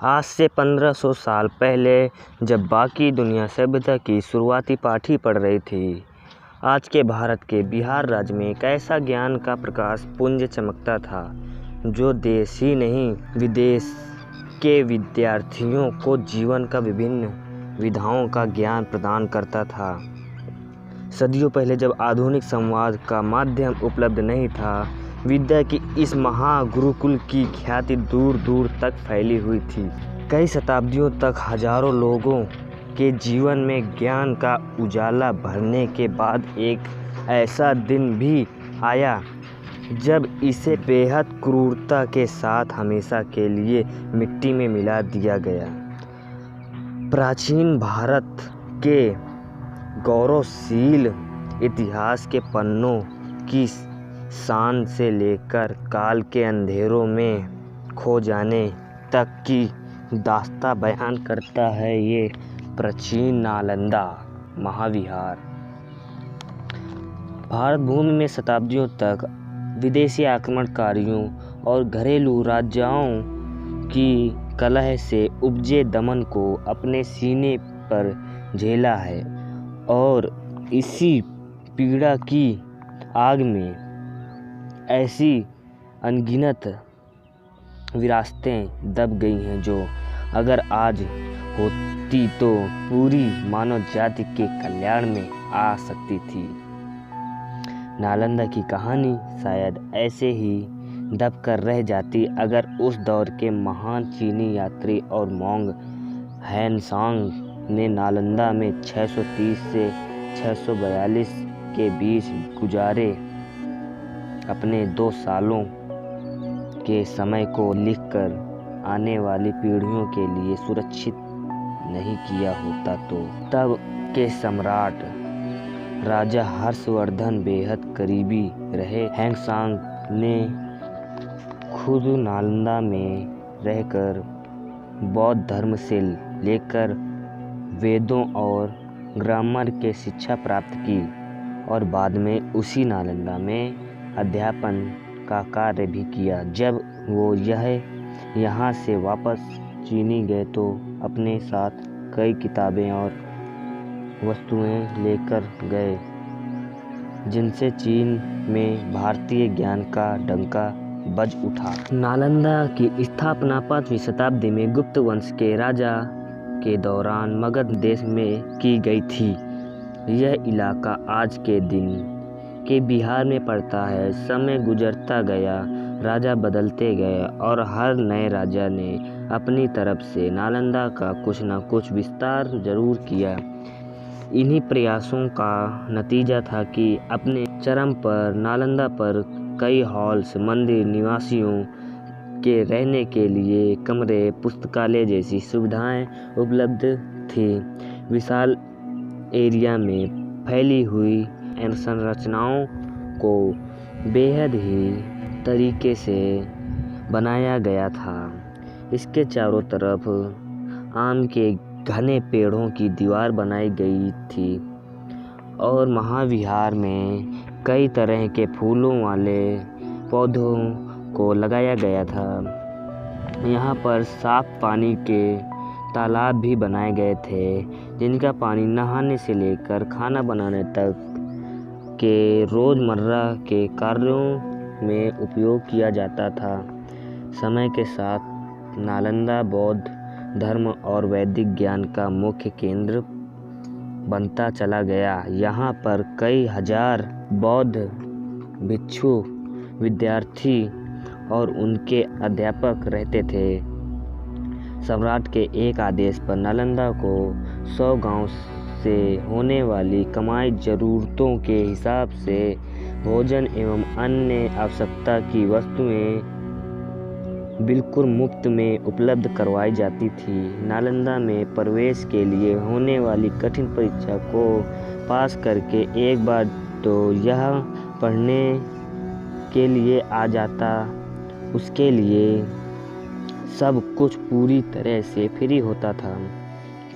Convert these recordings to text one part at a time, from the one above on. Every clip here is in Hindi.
आज से 1500 साल पहले जब बाकी दुनिया सभ्यता की शुरुआती पाठी पड़ रही थी, आज के भारत के बिहार राज्य में एक ऐसा ज्ञान का प्रकाश पुंज चमकता था जो देश ही नहीं विदेश के विद्यार्थियों को जीवन का विभिन्न विधाओं का ज्ञान प्रदान करता था। सदियों पहले जब आधुनिक संवाद का माध्यम उपलब्ध नहीं था, विद्या की इस महागुरुकुल की ख्याति दूर दूर तक फैली हुई थी। कई शताब्दियों तक हजारों लोगों के जीवन में ज्ञान का उजाला भरने के बाद एक ऐसा दिन भी आया जब इसे बेहद क्रूरता के साथ हमेशा के लिए मिट्टी में मिला दिया गया। प्राचीन भारत के गौरवशील इतिहास के पन्नों की शान से लेकर काल के अंधेरों में खो जाने तक की दास्तां बयान करता है ये प्राचीन नालंदा महाविहार। भारत भूमि में शताब्दियों तक विदेशी आक्रमणकारियों और घरेलू राजाओं की कलह से उपजे दमन को अपने सीने पर झेला है और इसी पीड़ा की आग में ऐसी अनगिनत विरासतें दब गई हैं जो अगर आज होती तो पूरी मानव जाति के कल्याण में आ सकती थी। नालंदा की कहानी शायद ऐसे ही दब कर रह जाती अगर उस दौर के महान चीनी यात्री और मोंग ह्वेनसांग ने नालंदा में 630 से 642 के बीच गुजारे अपने 2 सालों के समय को लिखकर आने वाली पीढ़ियों के लिए सुरक्षित नहीं किया होता तो तब के सम्राट राजा हर्षवर्धन बेहद करीबी रहे। ह्वेनसांग ने खुद नालंदा में रहकर बौद्ध धर्म से लेकर वेदों और ग्रामर के शिक्षा प्राप्त की और बाद में उसी नालंदा में अध्यापन का कार्य भी किया। जब वो यहाँ से वापस चीनी गए तो अपने साथ कई किताबें और वस्तुएं लेकर गए जिनसे चीन में भारतीय ज्ञान का डंका बज उठा। नालंदा की स्थापना 5वीं शताब्दी में गुप्त वंश के राजा के दौरान मगध देश में की गई थी। यह इलाका आज के दिन के बिहार में पड़ता है। समय गुजरता गया, राजा बदलते गए और हर नए राजा ने अपनी तरफ से नालंदा का कुछ न कुछ विस्तार जरूर किया। इन्हीं प्रयासों का नतीजा था कि अपने चरम पर नालंदा पर कई हॉल्स, मंदिर, निवासियों के रहने के लिए कमरे, पुस्तकालय जैसी सुविधाएं उपलब्ध थी। विशाल एरिया में फैली हुई संरचनाओं को बेहद ही तरीके से बनाया गया था। इसके चारों तरफ आम के घने पेड़ों की दीवार बनाई गई थी और महाविहार में कई तरह के फूलों वाले पौधों को लगाया गया था। यहाँ पर साफ पानी के तालाब भी बनाए गए थे जिनका पानी नहाने से लेकर खाना बनाने तक के रोज़मर्रा के कार्यों में उपयोग किया जाता था। समय के साथ नालंदा बौद्ध धर्म और वैदिक ज्ञान का मुख्य केंद्र बनता चला गया। यहाँ पर कई हजार बौद्ध भिक्षु, विद्यार्थी और उनके अध्यापक रहते थे। सम्राट के एक आदेश पर नालंदा को 100 गांव से होने वाली कमाई जरूरतों के हिसाब से भोजन एवं अन्य आवश्यकता की वस्तुएं बिल्कुल मुफ्त में उपलब्ध करवाई जाती थी। नालंदा में प्रवेश के लिए होने वाली कठिन परीक्षा को पास करके एक बार तो यह पढ़ने के लिए आ जाता, उसके लिए सब कुछ पूरी तरह से फ्री होता था।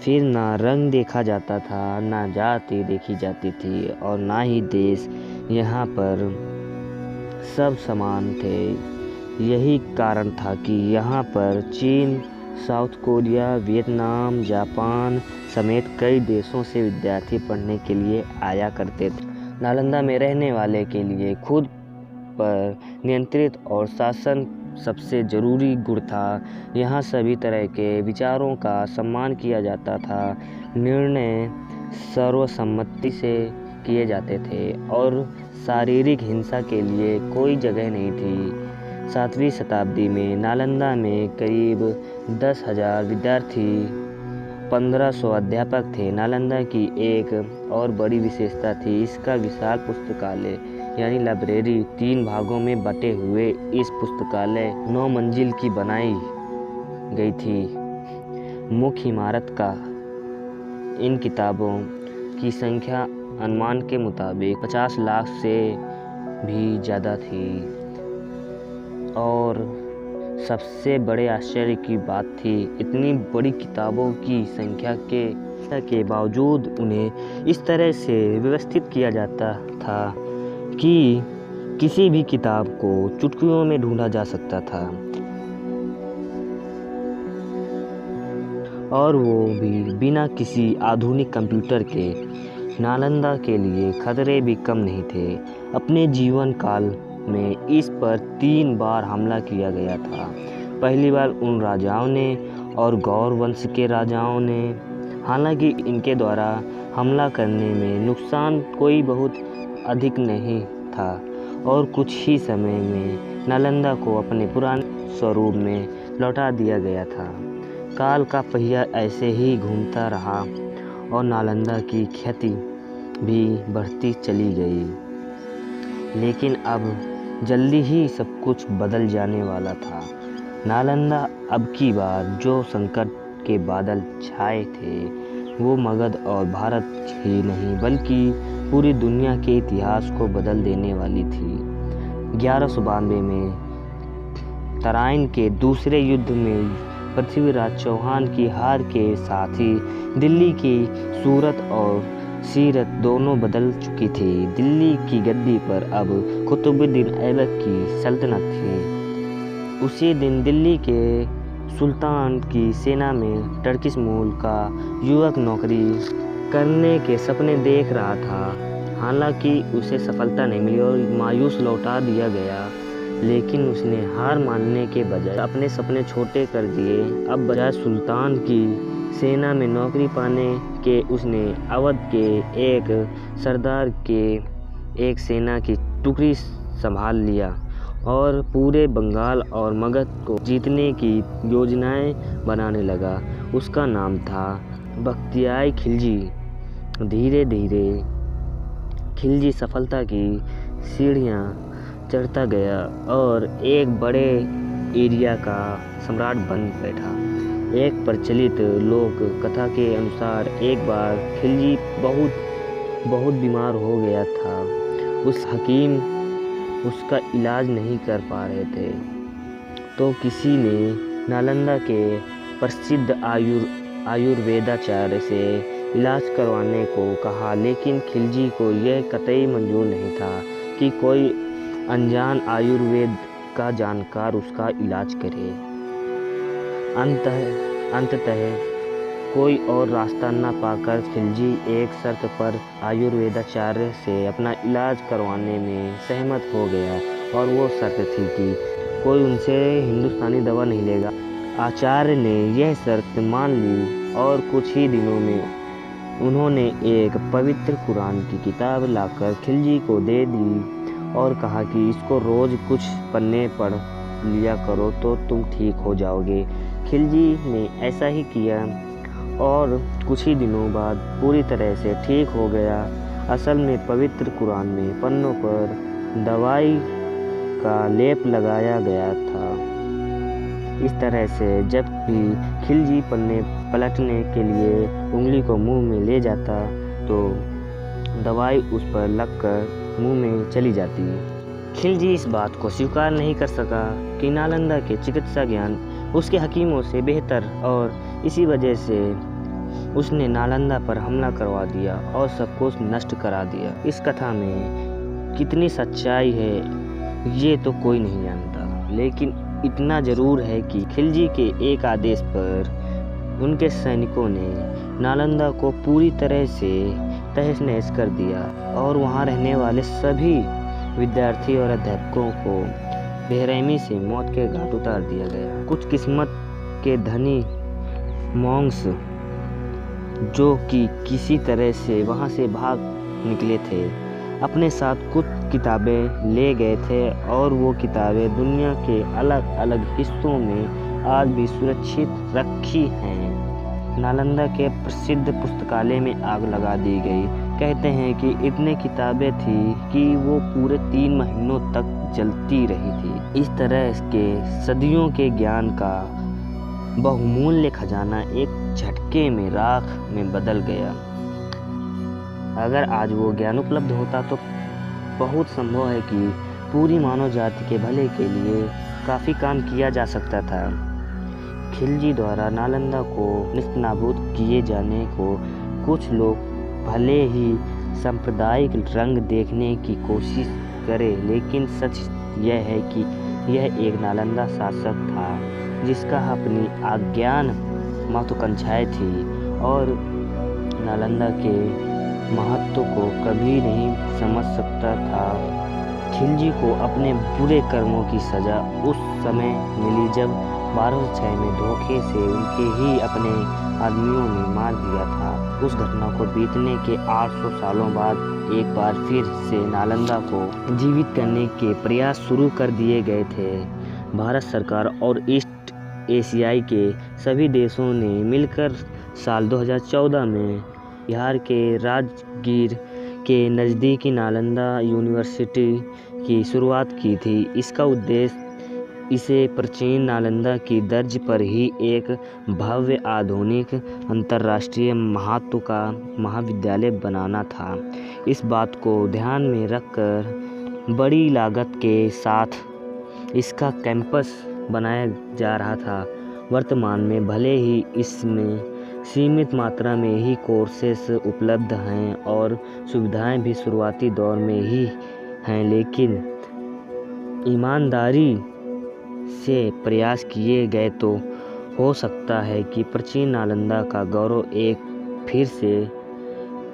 फिर ना रंग देखा जाता था, ना जाति देखी जाती थी और ना ही देश। यहाँ पर सब समान थे। यही कारण था कि यहाँ पर चीन साउथ कोरिया, वियतनाम, जापान समेत कई देशों से विद्यार्थी पढ़ने के लिए आया करते थे। नालंदा में रहने वाले के लिए खुद पर नियंत्रित और शासन सबसे जरूरी गुण था। यहाँ सभी तरह के विचारों का सम्मान किया जाता था, निर्णय सर्वसम्मति से किए जाते थे और शारीरिक हिंसा के लिए कोई जगह नहीं थी। 7वीं शताब्दी में नालंदा में करीब 10,000 विद्यार्थी, 1500 अध्यापक थे। नालंदा की एक और बड़ी विशेषता थी इसका विशाल पुस्तकालय यानी लाइब्रेरी। 3 भागों में बटे हुए इस पुस्तकालय 9 मंजिल की बनाई गई थी। मुख्य इमारत का इन किताबों की संख्या अनुमान के मुताबिक 50 लाख से भी ज़्यादा थी और सबसे बड़े आश्चर्य की बात थी इतनी बड़ी किताबों की संख्या के बावजूद उन्हें इस तरह से व्यवस्थित किया जाता था कि किसी भी किताब को चुटकियों में ढूंढा जा सकता था और वो भी बिना किसी आधुनिक कंप्यूटर के। नालंदा के लिए खतरे भी कम नहीं थे। अपने जीवन काल में इस पर 3 बार हमला किया गया था। पहली बार उन राजाओं ने और गौर वंश के राजाओं ने। हालांकि इनके द्वारा हमला करने में नुकसान कोई बहुत अधिक नहीं था और कुछ ही समय में नालंदा को अपने पुराने स्वरूप में लौटा दिया गया था। काल का पहिया ऐसे ही घूमता रहा और नालंदा की ख्याति भी बढ़ती चली गई। लेकिन अब जल्दी ही सब कुछ बदल जाने वाला था। नालंदा अब की बार जो संकट के बादल छाए थे वो मगध और भारत ही नहीं बल्कि पूरी दुनिया के इतिहास को बदल देने वाली थी। 1192 में तराइन के दूसरे युद्ध में पृथ्वीराज चौहान की हार के साथ ही दिल्ली की सूरत और सीरत दोनों बदल चुकी थी। दिल्ली की गद्दी पर अब कुतुबुद्दीन ऐबक की सल्तनत थी। उसी दिन दिल्ली के सुल्तान की सेना में टर्किश मूल का युवक नौकरी करने के सपने देख रहा था। हालांकि उसे सफलता नहीं मिली और मायूस लौटा दिया गया, लेकिन उसने हार मानने के बजाय अपने सपने छोटे कर दिए। अब बजाय सुल्तान की सेना में नौकरी पाने के उसने अवध के एक सरदार के एक सेना की टुकड़ी संभाल लिया और पूरे बंगाल और मगध को जीतने की योजनाएं बनाने लगा। उसका नाम था बख्तियार खिलजी। धीरे धीरे खिलजी सफलता की सीढ़ियां चढ़ता गया और एक बड़े एरिया का सम्राट बन बैठा। एक प्रचलित लोक कथा के अनुसार एक बार खिलजी बहुत बीमार हो गया था। उस हकीम उसका इलाज नहीं कर पा रहे थे तो किसी ने नालंदा के प्रसिद्ध आयुर्वेदाचार्य से इलाज करवाने को कहा, लेकिन खिलजी को यह कतई मंजूर नहीं था कि कोई अनजान आयुर्वेद का जानकार उसका इलाज करे। अंततः कोई और रास्ता न पाकर खिलजी एक शर्त पर आयुर्वेदाचार्य से अपना इलाज करवाने में सहमत हो गया और वो शर्त थी कि कोई उनसे हिंदुस्तानी दवा नहीं लेगा। आचार्य ने यह शर्त मान ली और कुछ ही दिनों में उन्होंने एक पवित्र कुरान की किताब लाकर खिलजी को दे दी और कहा कि इसको रोज़ कुछ पन्ने पढ़ लिया करो तो तुम ठीक हो जाओगे। खिलजी ने ऐसा ही किया और कुछ ही दिनों बाद पूरी तरह से ठीक हो गया। असल में पवित्र कुरान में पन्नों पर दवाई का लेप लगाया गया था। इस तरह से जब भी खिलजी पन्ने पलटने के लिए उंगली को मुंह में ले जाता तो दवाई उस पर लगकर मुंह में चली जाती। खिलजी इस बात को स्वीकार नहीं कर सका कि नालंदा के चिकित्सा ज्ञान उसके हकीमों से बेहतर और इसी वजह से उसने नालंदा पर हमला करवा दिया और सब कुछ नष्ट करा दिया। इस कथा में कितनी सच्चाई है ये तो कोई नहीं जानता, लेकिन इतना ज़रूर है कि खिलजी के एक आदेश पर उनके सैनिकों ने नालंदा को पूरी तरह से तहस-नहस कर दिया और वहाँ रहने वाले सभी विद्यार्थी और अध्यापकों को बेरहमी से मौत के घाट उतार दिया गया। कुछ किस्मत के धनी मॉन्क्स जो कि किसी तरह से वहाँ से भाग निकले थे, अपने साथ कुछ किताबें ले गए थे और वो किताबें दुनिया के अलग अलग हिस्सों में आज भी सुरक्षित रखी हैं। नालंदा के प्रसिद्ध पुस्तकालय में आग लगा दी गई। कहते हैं कि इतनी किताबें थी कि वो पूरे 3 महीनों तक जलती रही थी। इस तरह के सदियों के ज्ञान का बहुमूल्य खजाना एक झटके में राख में बदल गया। अगर आज वो ज्ञान उपलब्ध होता तो बहुत संभव है कि पूरी मानव जाति के भले के लिए काफ़ी काम किया जा सकता था। खिलजी द्वारा नालंदा को निस्तनाबूद किए जाने को कुछ लोग भले ही सांप्रदायिक रंग देखने की कोशिश करें, लेकिन सच यह है कि यह एक नालंदा शासक था जिसका अपनी अज्ञान महत्वाकांक्षाएं थी और नालंदा के महत्व को कभी नहीं समझ सकता था। खिलजी को अपने बुरे कर्मों की सज़ा उस समय मिली जब 1206 में धोखे से उनके ही अपने आदमियों ने मार दिया था। उस घटना को बीतने के 800 सालों बाद एक बार फिर से नालंदा को जीवित करने के प्रयास शुरू कर दिए गए थे। भारत सरकार और ईस्ट एशियाई के सभी देशों ने मिलकर साल 2014 में बिहार के राजगीर के नज़दीकी नालंदा यूनिवर्सिटी की शुरुआत की थी। इसका उद्देश्य इसे प्राचीन नालंदा की तर्ज पर ही एक भव्य आधुनिक अंतर्राष्ट्रीय महत्व का महाविद्यालय बनाना था। इस बात को ध्यान में रखकर बड़ी लागत के साथ इसका कैंपस बनाया जा रहा था। वर्तमान में भले ही इसमें सीमित मात्रा में ही कोर्सेस उपलब्ध हैं और सुविधाएं भी शुरुआती दौर में ही हैं, लेकिन ईमानदारी से प्रयास किए गए तो हो सकता है कि प्राचीन नालंदा का गौरव एक फिर से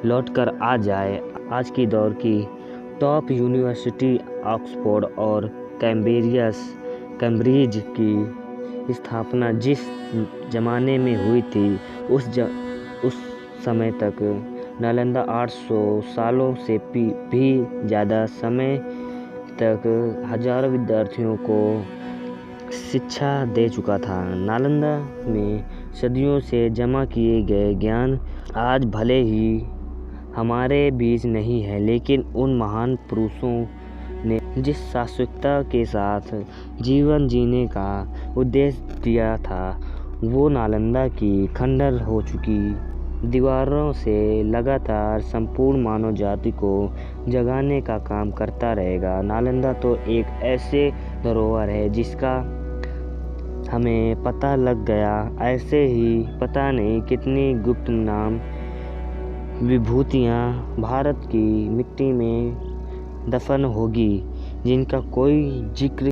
लौटकर आ जाए। आज की दौर की टॉप यूनिवर्सिटी ऑक्सफोर्ड और कैम्ब्रिज की स्थापना जिस ज़माने में हुई थी उस समय तक नालंदा 800 सालों से भी ज़्यादा समय तक हजारों विद्यार्थियों को शिक्षा दे चुका था। नालंदा में सदियों से जमा किए गए ज्ञान आज भले ही हमारे बीच नहीं है, लेकिन उन महान पुरुषों ने जिस शाश्वतता के साथ जीवन जीने का उद्देश्य दिया था वो नालंदा की खंडहर हो चुकी दीवारों से लगातार संपूर्ण मानव जाति को जगाने का काम करता रहेगा। नालंदा तो एक ऐसे धरोहर है जिसका हमें पता लग गया, ऐसे ही पता नहीं कितनी गुप्त नाम विभूतियाँ भारत की मिट्टी में दफन होगी जिनका कोई जिक्र